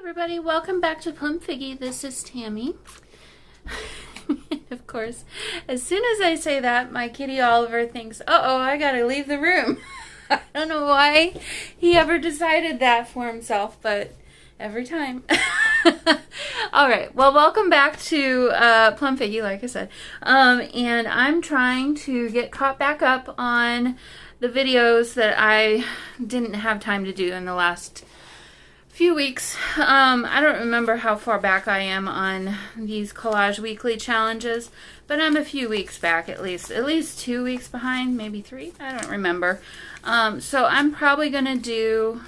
everybody, welcome back to Plum Figgy. This is Tammy. Of course, as soon as I say that, my kitty Oliver thinks, uh-oh, I gotta leave the room. I don't know why he ever decided that for himself, but every time. Alright, well, welcome back to Plum Figgy, like I said. And I'm trying to get caught back up on the videos that I didn't have time to do in the last few weeks. I don't remember how far back I am on these Collage weekly challenges, but I'm a few weeks back at least 2 weeks behind, maybe 3, I don't remember. So I'm probably gonna do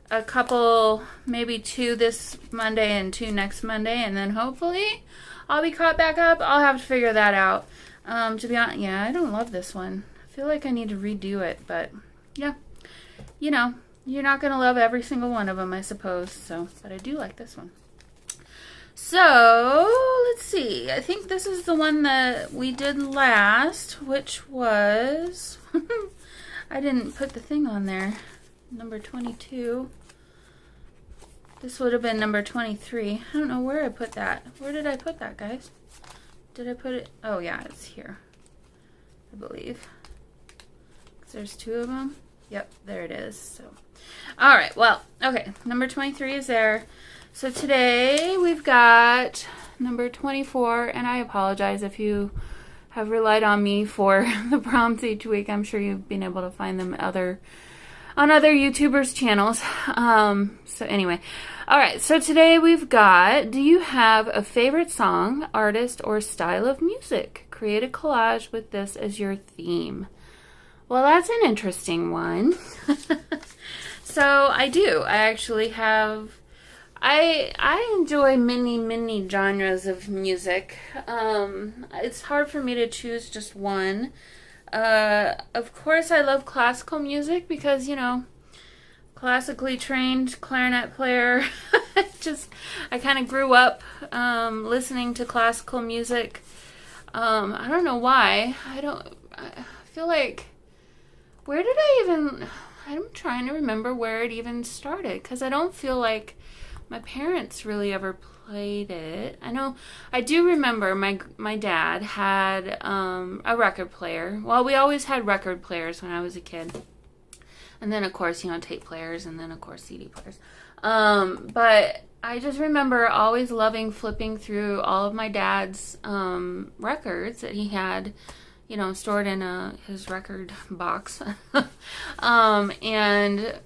a couple, maybe 2 this Monday and 2 next Monday, and then hopefully I'll be caught back up. I'll have to figure that out. To be honest, yeah, I don't love this one. I feel like I need to redo it, but yeah, you know, you're not going to love every single one of them, I suppose. So, but I do like this one. So, let's see. I think this is the one that we did last, which was, I didn't put the thing on there, number 22. This would have been number 23. I don't know where I put that. Where did I put that, guys? Did I put it? Oh, yeah, it's here, I believe. 'Cause there's 2 of them. Yep, there it is. So, all right, well, okay, number 23 is there. So today we've got number 24, and I apologize if you have relied on me for the prompts each week. I'm sure you've been able to find them on other YouTubers' channels. So anyway, all right, so today we've got, do you have a favorite song, artist, or style of music? Create a collage with this as your theme. Well, that's an interesting one. So I do. I actually have, I enjoy many genres of music. It's hard for me to choose just one. Of course, I love classical music because, you know, classically trained clarinet player. I kind of grew up listening to classical music. I don't know why. I feel like, where did I'm trying to remember where it even started, because I don't feel like my parents really ever played it. I do remember my dad had a record player. Well, we always had record players when I was a kid. And then, of course, you know, tape players, and then, of course, CD players. But I just remember always loving flipping through all of my dad's records that he had, you know, stored in his record box. And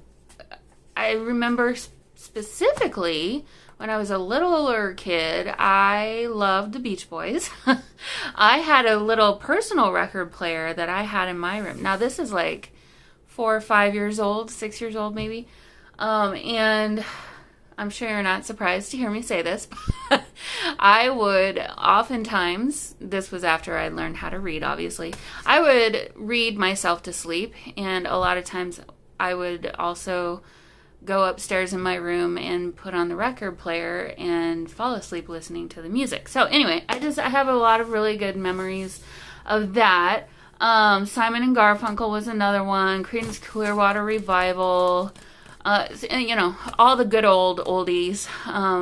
I remember specifically when I was a littler kid, I loved the Beach Boys. I had a little personal record player that I had in my room. Now, this is like 4 or 5 years old, 6 years old maybe. And I'm sure you're not surprised to hear me say this, but I would oftentimes, this was after I learned how to read, obviously, I would read myself to sleep, and a lot of times I would also go upstairs in my room and put on the record player and fall asleep listening to the music. So anyway, I have a lot of really good memories of that. Simon and Garfunkel was another one, Creedence Clearwater Revival, you know, all the good old oldies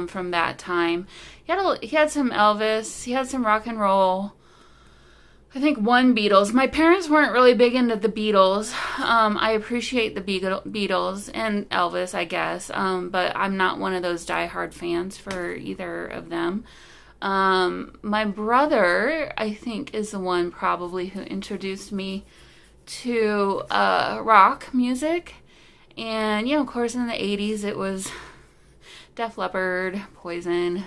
from that time. He had some Elvis, he had some rock and roll, I think one Beatles. My parents weren't really big into the Beatles. I appreciate the Beatles and Elvis, I guess, but I'm not one of those diehard fans for either of them. My brother, I think, is the one probably who introduced me to rock music. And, you know, of course, in the 80s, it was Def Leppard, Poison,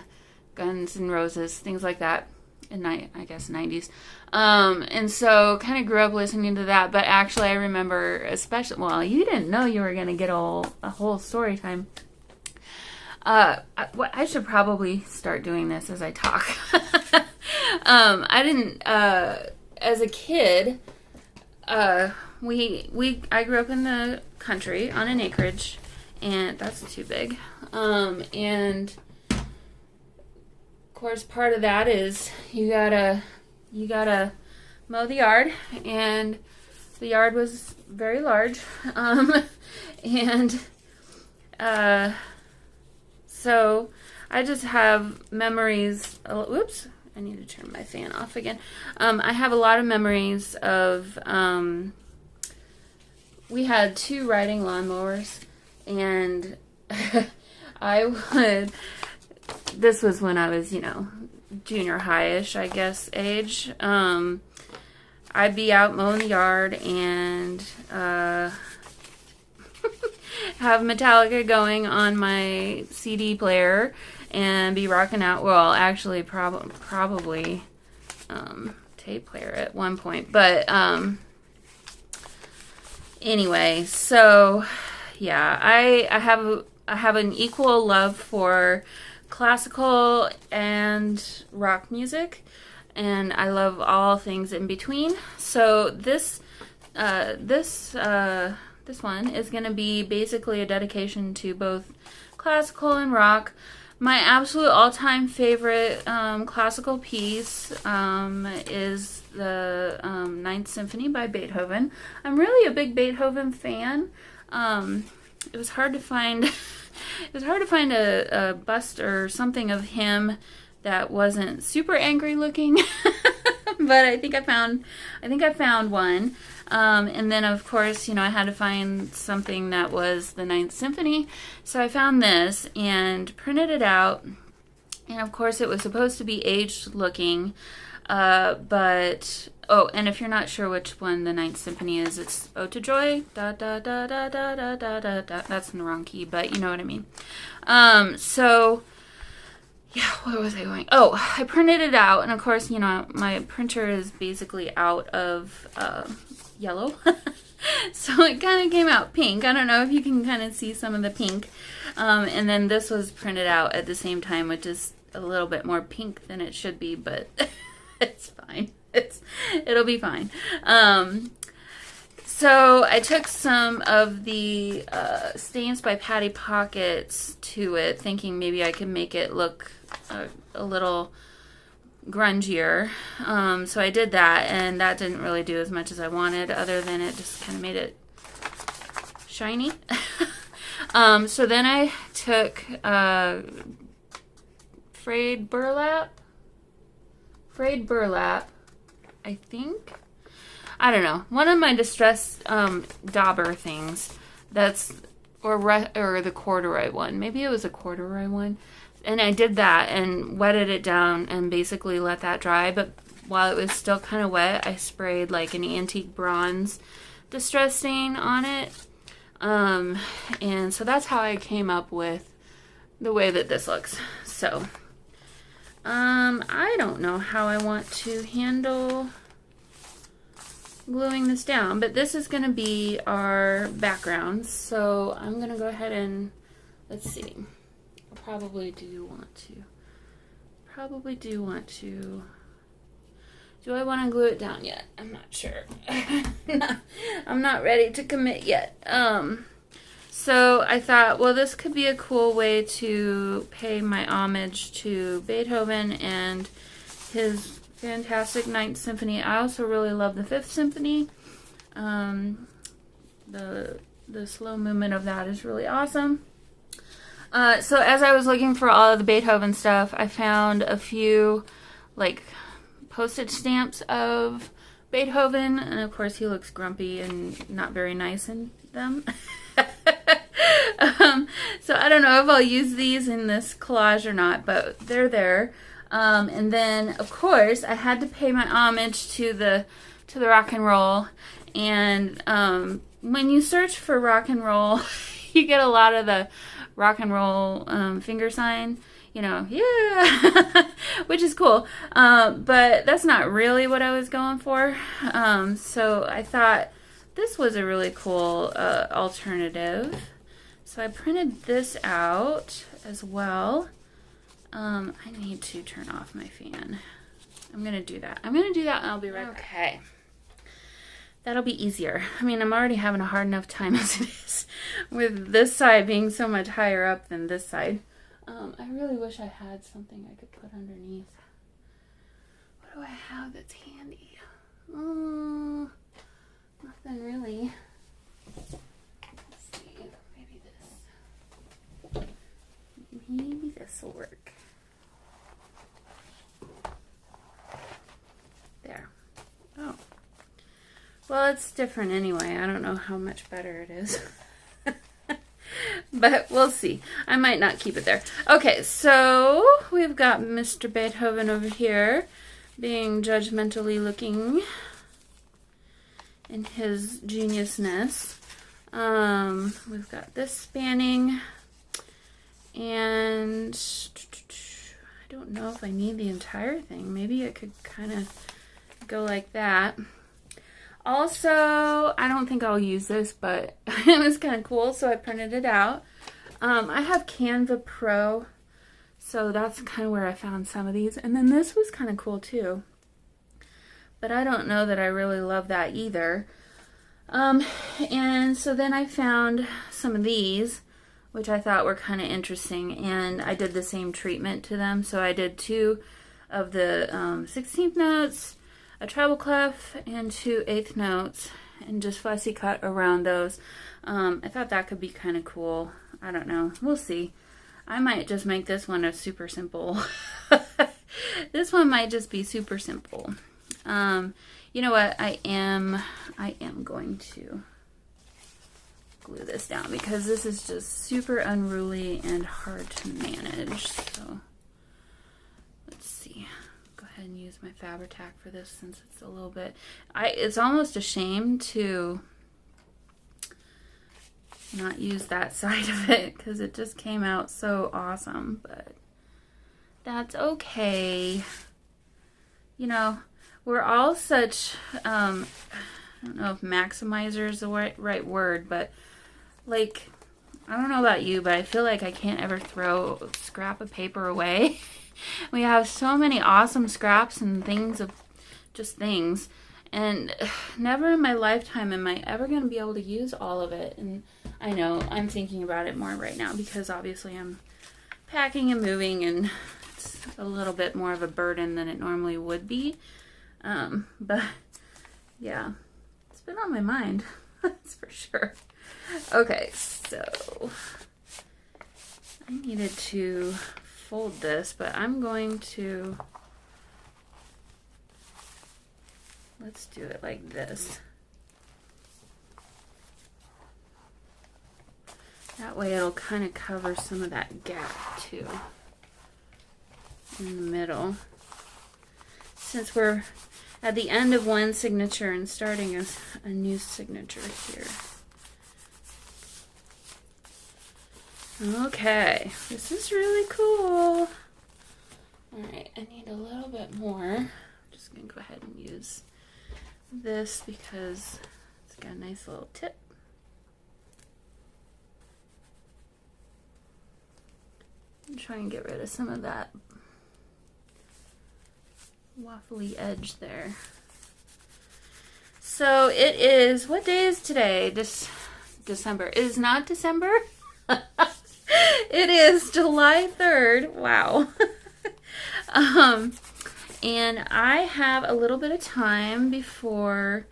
Guns N' Roses, things like that. In, I guess, 90s. And so kind of grew up listening to that. But actually, I remember especially, well, you didn't know you were going to get a whole story time. I should probably start doing this as I talk. I didn't, as a kid, I grew up in the country on an acreage, and that's too big. And of course, part of that is you gotta mow the yard, and the yard was very large, and So I just have memories. Whoops, I need to turn my fan off again. I have a lot of memories of, we had 2 riding lawnmowers, and this was when I was, junior high-ish, I guess, age. I'd be out mowing the yard and have Metallica going on my CD player and be rocking out. Well, actually, probably tape player at one point. But anyway, so yeah, I have an equal love for classical and rock music, and I love all things in between. So this one is going to be basically a dedication to both classical and rock. My absolute all-time favorite classical piece is the Ninth Symphony by Beethoven. I'm really a big Beethoven fan. It was hard to find. It was hard to find a bust or something of him that wasn't super angry looking, but I think I found one. And then of course, I had to find something that was the Ninth Symphony, so I found this and printed it out. And of course, it was supposed to be aged looking, but and if you're not sure which one the Ninth Symphony is, it's Ode to Joy, da da da da da da da da da. That's in the wrong key, but you know what I mean. So yeah, where was I going? Oh, I printed it out, and of course, my printer is basically out of yellow, so it kind of came out pink. I don't know if you can kind of see some of the pink. And then this was printed out at the same time, which is a little bit more pink than it should be, but it's fine. It'll be fine. So I took some of the Stains by Patty Pockets to it, thinking maybe I could make it look a little grungier. So I did that, and that didn't really do as much as I wanted, other than it just kind of made it shiny. So then I took frayed burlap, I think. I don't know. One of my distress dauber things. Or the corduroy one. Maybe it was a corduroy one. And I did that and wetted it down and basically let that dry. But while it was still kind of wet, I sprayed like an antique bronze distress stain on it. And so that's how I came up with the way that this looks. So I don't know how I want to handle gluing this down, but this is going to be our background. So I'm going to go ahead and, let's see, I probably do want to, do I want to glue it down yet? I'm not sure. I'm not ready to commit yet. So I thought, well, this could be a cool way to pay my homage to Beethoven and his fantastic Ninth Symphony. I also really love the Fifth Symphony. The slow movement of that is really awesome. So as I was looking for all of the Beethoven stuff, I found a few like postage stamps of Beethoven, and of course he looks grumpy and not very nice in them. So I don't know if I'll use these in this collage or not, but they're there. And then, of course, I had to pay my homage to the rock and roll. And when you search for rock and roll, you get a lot of the rock and roll finger sign, yeah, which is cool. But that's not really what I was going for. So I thought this was a really cool alternative. So I printed this out as well. I need to turn off my fan. I'm going to do that. And I'll be right back. Okay. That'll be easier. I mean, I'm already having a hard enough time as it is with this side being so much higher up than this side. I really wish I had something I could put underneath. What do I have that's handy? Nothing really. Let's see. Maybe this. Maybe this will work. There. Oh. Well, it's different anyway. I don't know how much better it is. But we'll see. I might not keep it there. Okay, so we've got Mr. Beethoven over here being judgmentally looking in his geniusness. We've got this spanning, and I don't know if I need the entire thing. Maybe it could kind of go like that. Also, I don't think I'll use this, but it was kind of cool, so I printed it out. I have Canva Pro, so that's kind of where I found some of these. And then this was kind of cool too, but I don't know that I really love that either. And so then I found some of these, which I thought were kind of interesting, and I did the same treatment to them. So I did 2 of the 16th notes, a treble clef, and 2 8th notes, and just fussy cut around those. I thought that could be kind of cool. I don't know. We'll see. I might just make this one a super simple. This one might just be super simple. You know what? I am going to glue this down because this is just super unruly and hard to manage. So let's see. Go ahead and use my Fabri-Tac for this since it's a little bit. It's almost a shame to not use that side of it because it just came out so awesome, but that's okay. You know, we're all such, I don't know if maximizer is the right word, but like, I don't know about you, but I feel like I can't ever throw a scrap of paper away. We have so many awesome scraps and things of just things, and never in my lifetime am I ever going to be able to use all of it. And I know I'm thinking about it more right now because obviously I'm packing and moving, and it's a little bit more of a burden than it normally would be. But yeah, it's been on my mind. That's for sure. Okay, so I needed to fold this, but I'm going to, let's do it like this. That way it'll kind of cover some of that gap too in the middle. Since we're at the end of one signature and starting a new signature here. Okay, this is really cool. Alright, I need a little bit more. I'm just going to go ahead and use this because it's got a nice little tip. And try and get rid of some of that waffly edge there. So it is, what day is today? December. It is not December. It is July 3rd. Wow. And I have a little bit of time before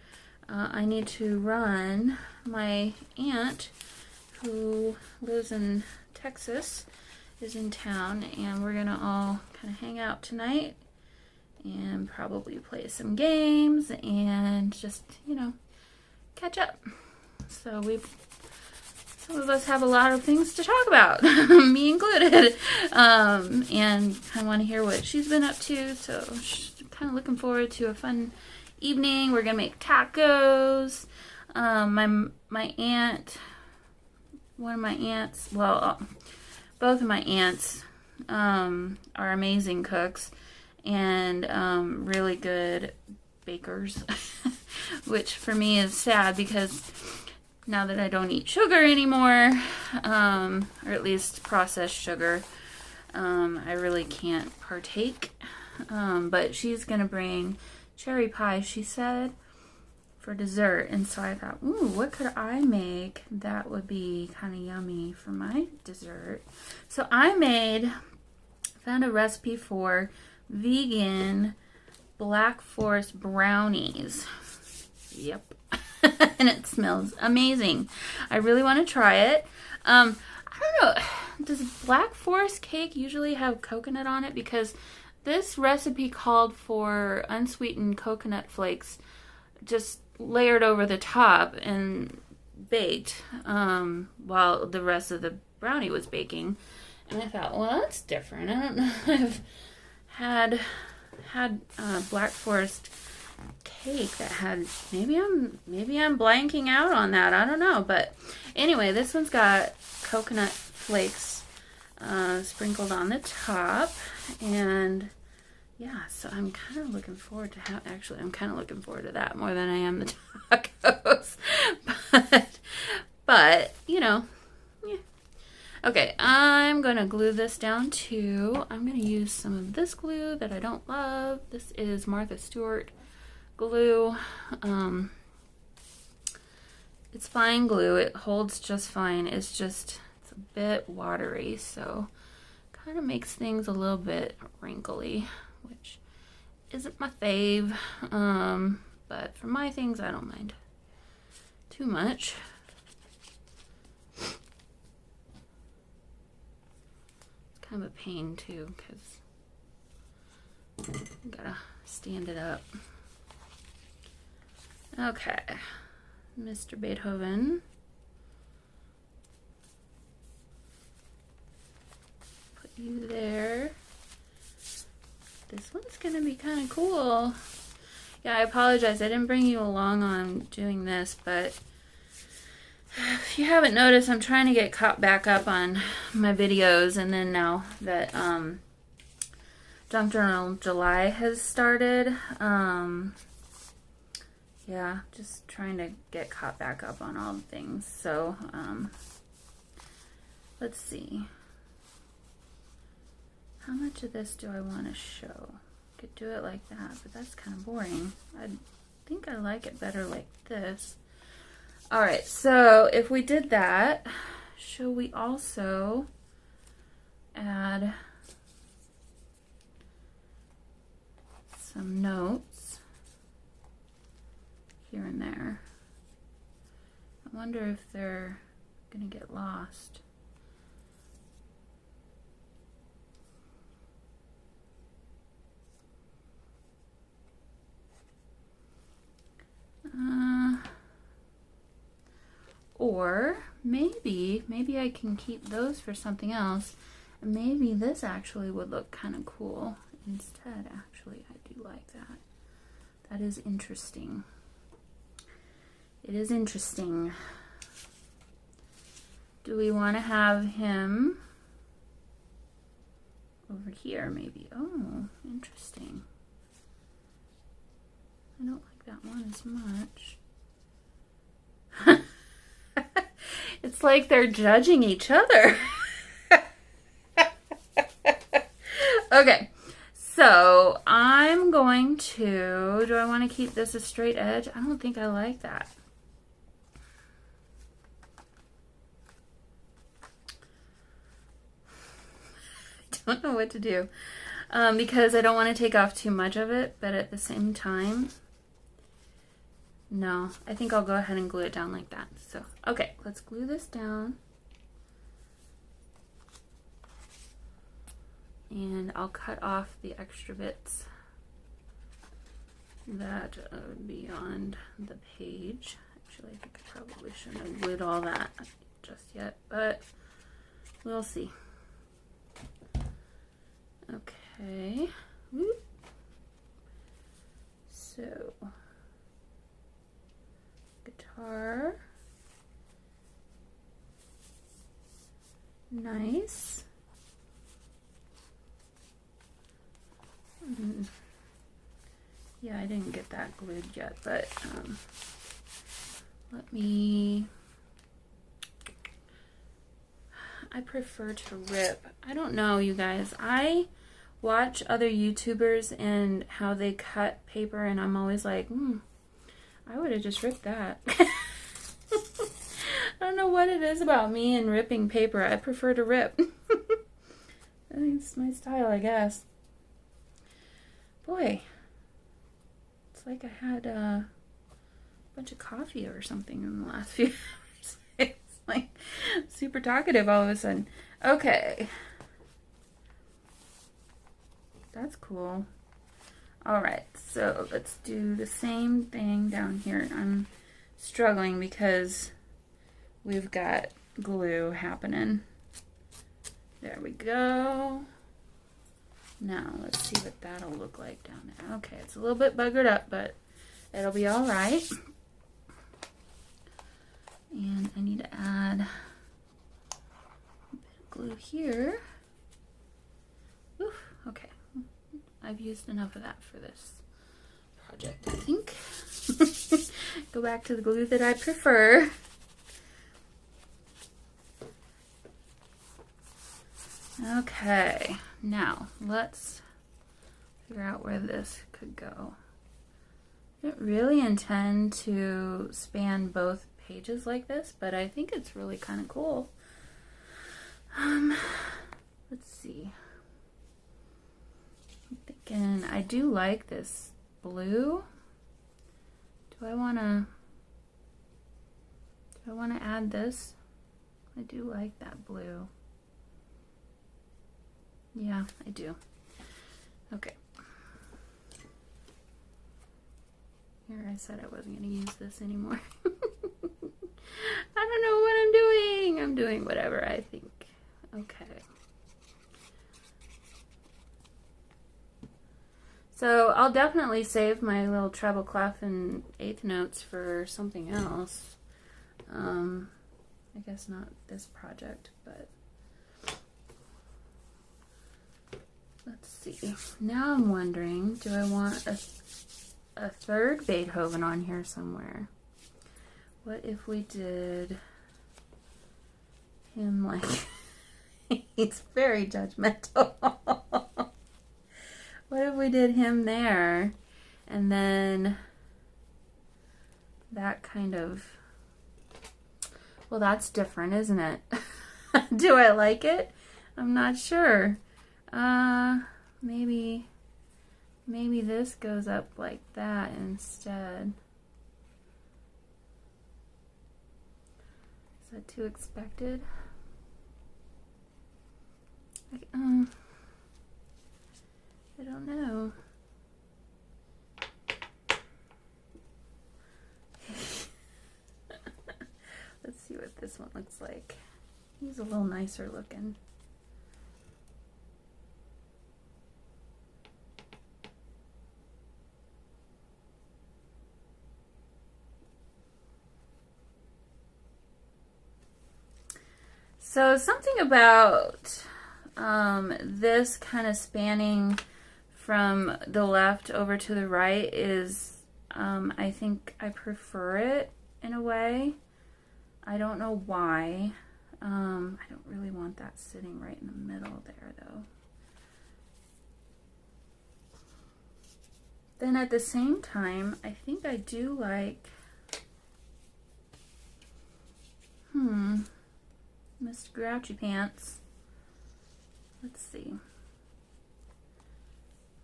I need to run. My aunt, who lives in Texas, is in town, and we're gonna all kind of hang out tonight and probably play some games and just, you know, catch up. So some of us have a lot of things to talk about, me included, and I want to hear what she's been up to, so kind of looking forward to a fun evening. We're gonna make tacos. My aunt, one of my aunts, well, both of my aunts are amazing cooks and really good bakers, which for me is sad because now that I don't eat sugar anymore, or at least processed sugar, I really can't partake. But she's gonna bring cherry pie, she said, for dessert, and so I thought, ooh, what could I make that would be kind of yummy for my dessert? So I found a recipe for vegan Black Forest brownies. Yep. And it smells amazing. I really want to try it. I don't know. Does Black Forest cake usually have coconut on it? Because this recipe called for unsweetened coconut flakes just layered over the top and baked while the rest of the brownie was baking. And I thought, well, that's different. I don't know if I've had Black Forest cake that had, maybe I'm blanking out on that. I don't know. But anyway, this one's got coconut flakes sprinkled on the top. And yeah, so I'm kind of looking forward to actually, I'm kind of looking forward to that more than I am the tacos. But you know, yeah. Okay, I'm going to glue this down too. I'm going to use some of this glue that I don't love. This is Martha Stewart glue. It's fine glue. It holds just fine. It's a bit watery, so kind of makes things a little bit wrinkly, which isn't my fave. But for my things, I don't mind too much. Kind of a pain too, because you gotta stand it up. Okay, Mr. Beethoven. Put you there. This one's gonna be kind of cool. Yeah, I apologize. I didn't bring you along on doing this, but if you haven't noticed, I'm trying to get caught back up on my videos, and then now that Junk Journal July has started, yeah, just trying to get caught back up on all the things. So, let's see. How much of this do I want to show? Could do it like that, but that's kind of boring. I think I like it better like this. Alright, so if we did that, shall we also add some notes here and there? I wonder if they're going to get lost. Or maybe I can keep those for something else, and maybe this actually would look kind of cool instead. Actually, I do like that. That is interesting. It is interesting. Do we want to have him over here maybe? Oh, interesting. I don't like that one as much. It's like they're judging each other. Okay, so I'm going to, do I want to keep this a straight edge? I don't think I like that. I don't know what to do because I don't want to take off too much of it, but at the same time, no, I think I'll go ahead and glue it down like that. So, okay, let's glue this down. And I'll cut off the extra bits that are beyond the page. Actually, I think I probably shouldn't have glued all that just yet, but we'll see. Okay. Whoop. So, guitar. Nice. Yeah, I didn't get that glued yet, but let me, I prefer to rip. I don't know, you guys. I watch other YouTubers and how they cut paper, and I'm always like, I would have just ripped that. I don't know what it is about me and ripping paper. I prefer to rip. I think it's my style, I guess. Boy, it's like I had a bunch of coffee or something in the last few hours. like super talkative all of a sudden. Okay. That's cool. Alright, so let's do the same thing down here. I'm struggling because we've got glue happening. There we go. Now, let's see what that'll look like down there. Okay, it's a little bit buggered up, but it'll be alright. And I need to add a bit of glue here. Oof, okay. I've used enough of that for this project, I think. Go back to the glue that I prefer. Okay, now let's figure out where this could go. I didn't really intend to span both pages like this, but I think it's really kind of cool. Let's see. I'm thinking I do like this blue. Do I want to add this? I do like that blue. Yeah, I do. Okay. Here, I said I wasn't going to use this anymore. I don't know what I'm doing. I'm doing whatever I think. Okay. So I'll definitely save my little treble clef and eighth notes for something else. I guess not this project, but let's see. Now I'm wondering, do I want a third Beethoven on here somewhere? What if we did him like, he's very judgmental. What if we did him there and then that kind of, well, that's different, isn't it? Do I like it? I'm not sure. Maybe this goes up like that instead. Is that too expected? I don't know. Let's see what this one looks like. He's a little nicer looking. So something about this kind of spanning from the left over to the right is, I think I prefer it in a way. I don't know why. I don't really want that sitting right in the middle there though. Then at the same time, I think I do like, Mr. Grouchy Pants. Let's see.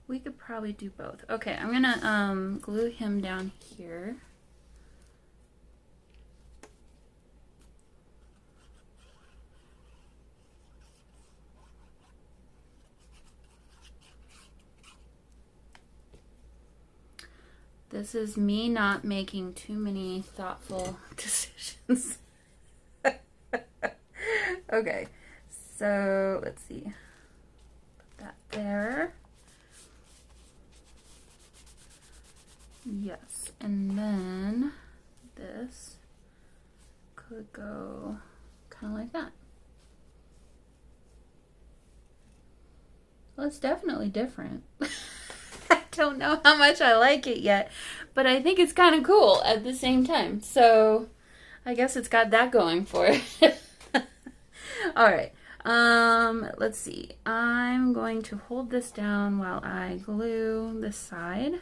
We could probably do both. Okay, I'm gonna glue him down here. This is me not making too many thoughtful decisions. Okay, so let's see. Put that there. Yes, and then this could go kind of like that. Well, it's definitely different. I don't know how much I like it yet, but I think it's kind of cool at the same time. So I guess it's got that going for it. All right. Let's see. I'm going to hold this down while I glue this side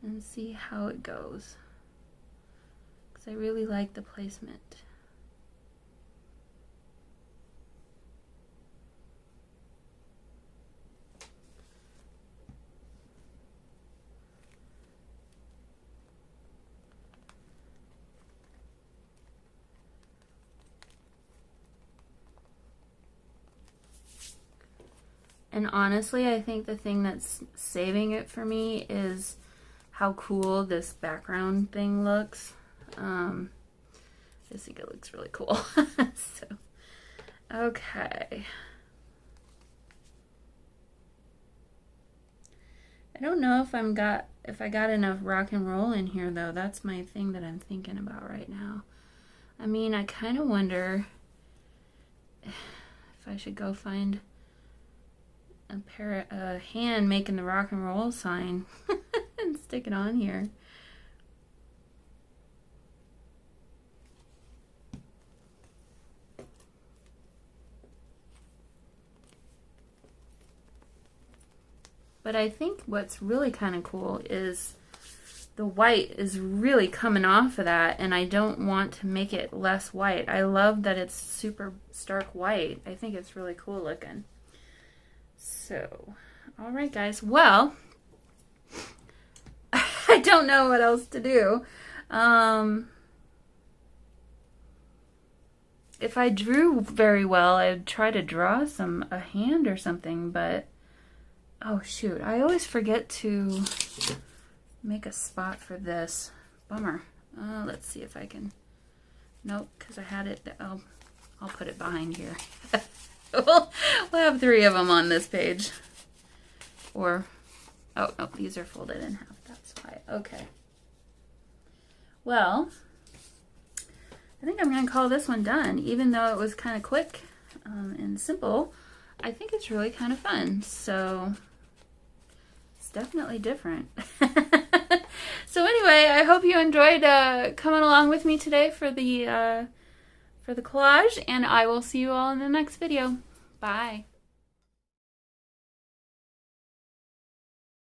and see how it goes, because I really like the placement. And honestly, I think the thing that's saving it for me is how cool this background thing looks. I just think it looks really cool. So, okay. I don't know if I got enough rock and roll in here though. That's my thing that I'm thinking about right now. I mean, I kind of wonder if I should go find a hand making the rock and roll sign and stick it on here. But I think what's really kind of cool is the white is really coming off of that, and I don't want to make it less white. I love that it's super stark white. I think it's really cool looking. So, all right, guys. Well, I don't know what else to do. If I drew very well, I'd try to draw a hand or something, but oh shoot, I always forget to make a spot for this. Bummer. Let's see if I can. Nope, because I had it. I'll put it behind here. we'll have 3 of them on this page. Or, oh no, these are folded in half. That's why. Okay. Well, I think I'm going to call this one done. Even though it was kind of quick and simple, I think it's really kind of fun. So it's definitely different. So anyway, I hope you enjoyed coming along with me today for the collage, and I will see you all in the next video. Bye.